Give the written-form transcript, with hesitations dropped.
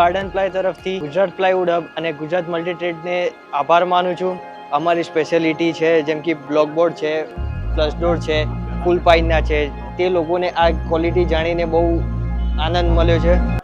Garden ply તરફથી Gujarat plywood hub અને ગુજરાત મલ્ટીટ્રેડને આભાર માનું છું. અમારી સ્પેશિયાલિટી છે જેમ કે બ્લોકબોર્ડ છે, પ્લસ ડોર છે, ફૂલ પાઇનના છે. તે લોકોને આ ક્વોલિટી જાણીને બહુ આનંદ મળ્યો છે.